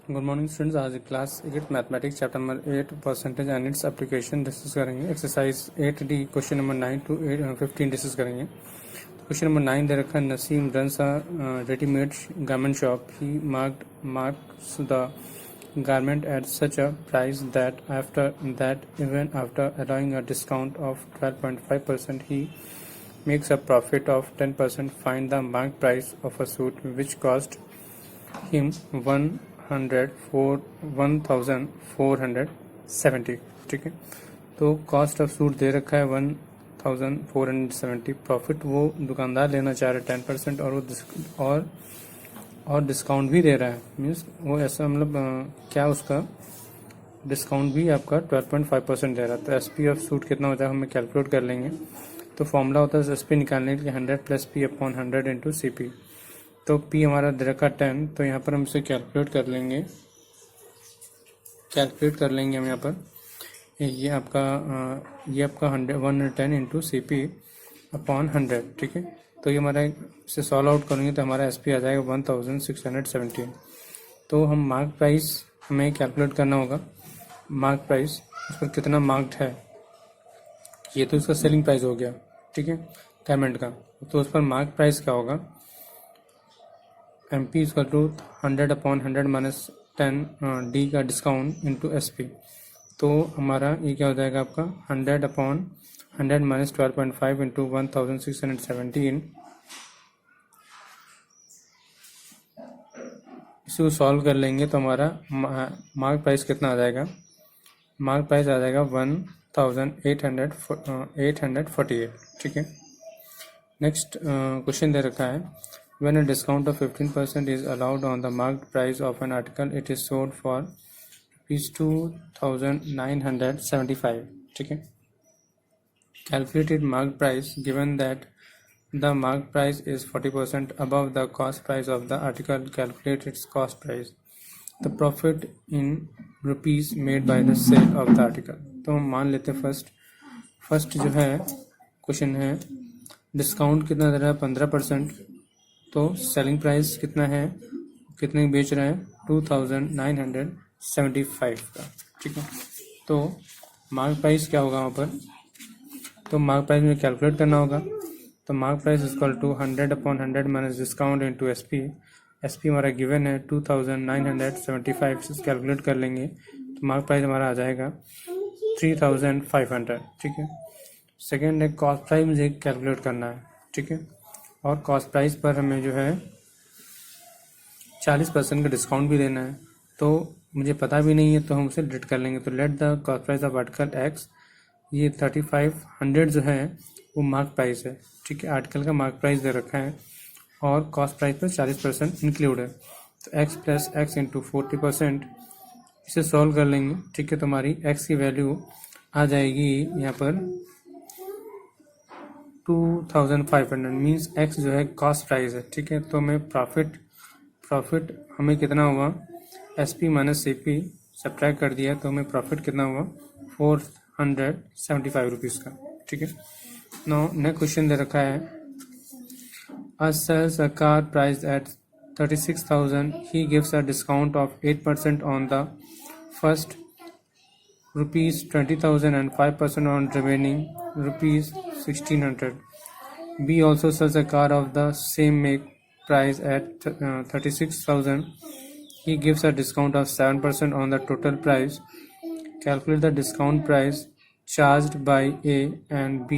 Good morning students. आज class 8 mathematics chapter number 8 percentage and its application discuss करेंगे। Exercise 8D question number 9 to 15 discuss करेंगे। Question number 9 दे रखा है, Naseem runs a readymade garment shop. He marks the garment at such a price that even after allowing a discount of 12.5%, he makes a profit of 10%. Find the marked price of a suit which cost him 1470। ठीक है, तो cost of suit दे रखा है 1470। Profit वो दुकानदार लेना चाह रहा है 10%, और वो और डिस्काउंट भी दे रहा है। मीन्स वो ऐसा मतलब क्या उसका डिस्काउंट भी आपका 12.5% दे रहा है। तो एस पी ऑफ सूट कितना होता है हमें कैलकुलेट कर लेंगे। तो फॉर्मूला होता है एस पी निकालने के लिए 100 + P/100 × CP। तो P हमारा दे रखा 10, तो यहाँ पर हम इसे कैलकुलेट कर लेंगे हम यहाँ पर। ये आपका 110 × CP/100। ठीक है, तो ये हमारा इसे सॉल्व आउट करेंगे तो हमारा एस पी आ जाएगा 1617। तो हम मार्क प्राइस हमें कैलकुलेट करना होगा। मार्क प्राइस उस पर कितना मार्क्ड है, ये तो उसका सेलिंग प्राइस हो गया। ठीक है, गारमेंट का। तो उस पर मार्क प्राइस क्या होगा, MP = 100/100 - 10 D का डिस्काउंट × SP। तो हमारा ये क्या हो जाएगा आपका 100/100 - 12.5 × 1617। इसे सॉल्व कर लेंगे तो हमारा मार्क प्राइस कितना आ जाएगा। मार्क प्राइस आ जाएगा 1848। ठीक है, नेक्स्ट क्वेश्चन दे रखा है, when a discount of 15% is allowed on the marked price of an article, it is sold for ₹2975। ठीक है, calculated marked price given that the marked price is 40% above the cost price of the article, calculate its cost price, the profit in rupees made by the sale of the article। तो हम मान लेते first जो है question है, discount कितना दे रहा है 15%। तो सेलिंग प्राइस कितना है, कितने बेच रहे हैं 2975 का। ठीक है, तो मार्क प्राइस क्या होगा वहाँ पर, तो मार्क प्राइस में कैलकुलेट करना होगा। तो mark price = 100/100 - discount × SP। SP हमारा गिवन है 2975 से कैलकुलेट कर लेंगे तो मार्क प्राइस हमारा आ जाएगा 3500। ठीक है, सेकेंड है कॉस्ट प्राइस मुझे कैलकुलेट करना है। ठीक है, और कॉस्ट प्राइस पर हमें जो है 40% का डिस्काउंट भी देना है। तो मुझे पता भी नहीं है तो हम उसे डिलीट कर लेंगे। तो let the cost price of article X, ये 3500 जो है वो मार्क प्राइस है। ठीक है, आर्टिकल का मार्क प्राइस दे रखा है और कॉस्ट प्राइस पर 40% इंक्लूड है। तो X + X × 40%, इसे सॉल्व कर लेंगे। ठीक है, तो हमारी X की वैल्यू आ जाएगी यहाँ पर 2500। मीन्स X जो है कॉस्ट प्राइस है। ठीक है, तो हमें प्रॉफिट हमें कितना हुआ, SP - CP सब्ट्रैक्ट कर दिया तो हमें प्रॉफिट कितना हुआ 475 रुपीज़ का। ठीक है, नाउ नेक्स्ट क्वेश्चन दे रखा है, sells a car priced at 36,000, he gives a discount of 8% on the first ₹20,000 and 5% on remaining ₹1,600. B also sells a car of the same make price at 36,000. He gives a discount of 7% on the total price. Calculate the discount price charged by A and B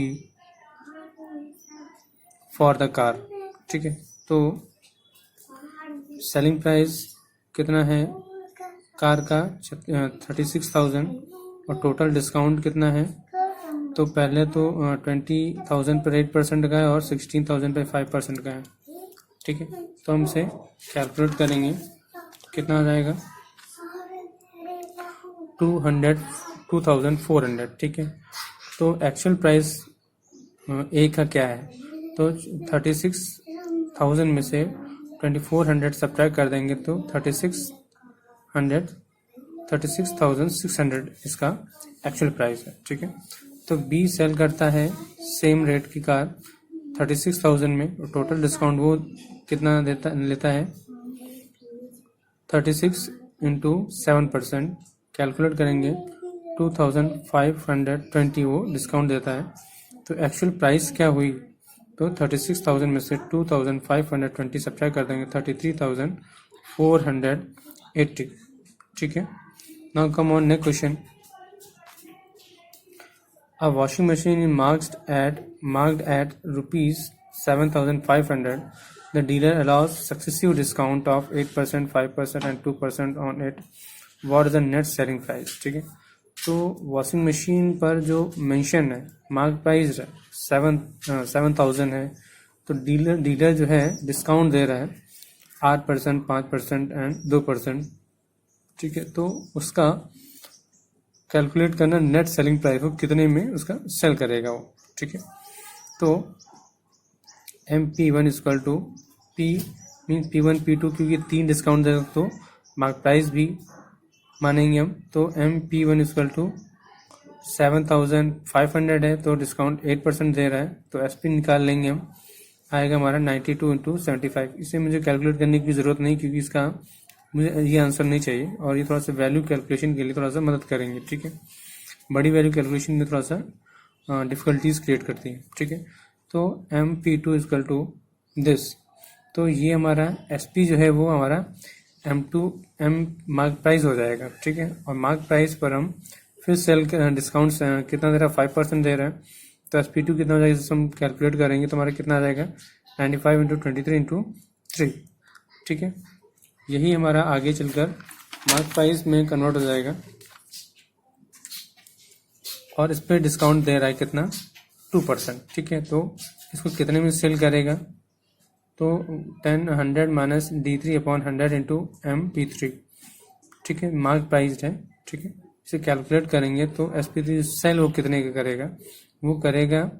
for the car। ठीक है, तो selling price कितना है car का 36,000 और total discount कितना है, तो पहले तो 20,000 पर 8% का है और 16,000 पर 5% का है। ठीक है, तो हम इसे कैलकुलेट करेंगे कितना आ जाएगा 2400। ठीक है, तो एक्चुअल प्राइस ए का क्या है, तो 36,000 में से 2400 सब्ट्रैक्ट कर देंगे तो 36,600 इसका एक्चुअल प्राइस है। ठीक है, तो बी सेल करता है सेम रेट की कार 36,000 में, और टोटल डिस्काउंट वो कितना लेता है 36 इंटू 7%, कैलकुलेट करेंगे 2520 वो डिस्काउंट देता है। तो एक्चुअल प्राइस क्या हुई, तो 36,000 में से 2520 सब्ट्रैक्ट कर देंगे 33,480। ठीक है, now come on next question. A washing machine is marked at rupees 7,500. The dealer allows successive discount of 8%, 5% and 2% on it. What is the net selling price? ठीक है, तो वॉशिंग मशीन पर जो मेंशन है मार्क प्राइस है 7,000 है, तो dealer जो है डिस्काउंट दे रहा है 8%, 5% एंड 2%। ठीक है, तो उसका कैलकुलेट करना नेट सेलिंग प्राइस हो कितने में उसका सेल करेगा वो। ठीक है, तो MP1 equal to P mean P1 P2, क्योंकि 3 डिस्काउंट देगा तो मार्क प्राइस भी मानेंगे हम। तो MP1 इक्वल टू 7,500 है, तो डिस्काउंट 8% दे रहा है, तो SP निकाल लेंगे हम, आएगा हमारा 92 इंटू 75। इसे मुझे कैलकुलेट करने की ज़रूरत नहीं, क्योंकि इसका मुझे ये आंसर नहीं चाहिए, और ये थोड़ा सा वैल्यू कैलकुलेशन के लिए थोड़ा सा मदद करेंगे। ठीक है, बड़ी वैल्यू कैलकुलेशन में थोड़ा सा डिफ़िकल्टीज क्रिएट करती है। ठीक है, तो MP2 इक्वल टू दिस, तो ये हमारा SP जो है वो हमारा M मार्क प्राइस हो जाएगा। ठीक है, और मार्क प्राइस पर हम फिर सेल डिस्काउंट कितना दे रहा है, 5% दे रहा है, तो SP2 कितना हो जाएगा, जैसे हम कैलकुलेट करेंगे तो हमारा कितना आ जाएगा 95 इंटू 23 इंटू 3। ठीक है, यही हमारा आगे चलकर मार्क प्राइस में कन्वर्ट हो जाएगा, और इस पर डिस्काउंट दे रहा है कितना 2%। ठीक है, तो इसको कितने में सेल करेगा, तो 100 minus D3 upon 100 into MP3। ठीक है, मार्क प्राइस है। ठीक है, इसे कैलकुलेट करेंगे तो SP3 सेल वो कितने का करेगा, वो करेगा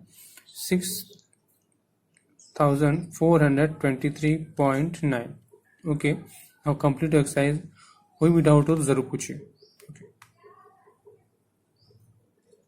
6,423.9। ओके, अब कंप्लीट एक्सरसाइज, कोई भी डाउट हो तो ज़रूर पूछिए।